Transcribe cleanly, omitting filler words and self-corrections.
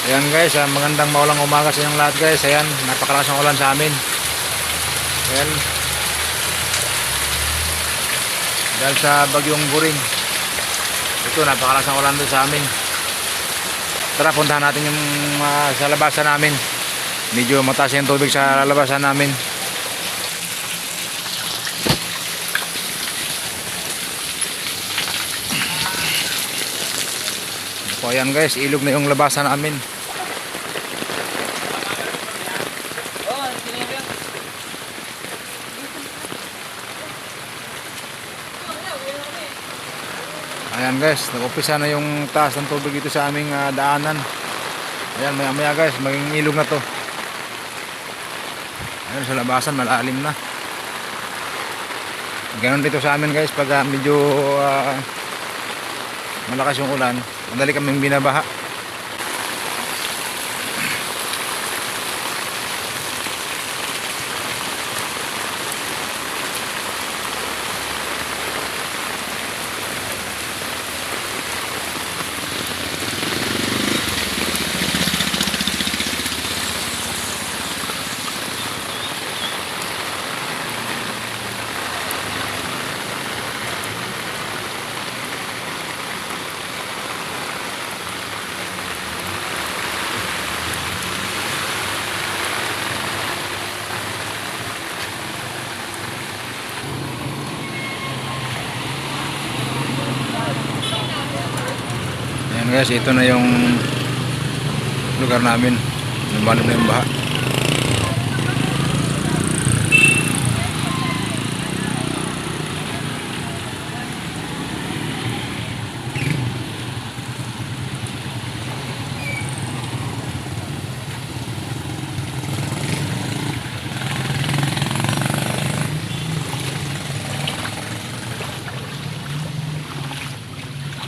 Ayan guys, magandang maulang umaga sa inyong lahat guys. Ayan, napakalakas ng ulan sa amin. Ayan. Dahil sa bagyong Buring. Ito, napakalakas ng ulan doon sa amin. Tara, puntahan natin yung sa labasan namin. Medyo mataas yung tubig sa labasan namin. So ayan guys, ilog na yung labasan namin. Ayan guys, nag-umpisa na yung taas ng tubig dito sa aming daanan. Ayan, maya maya guys, maging ilog na to. Ayan, sa labasan malalim na. Ganon dito sa amin guys, pag medyo malakas yung ulan, madali kaming binabaha. Ayan guys, ito na yung lugar namin. Lumalab na yung baha.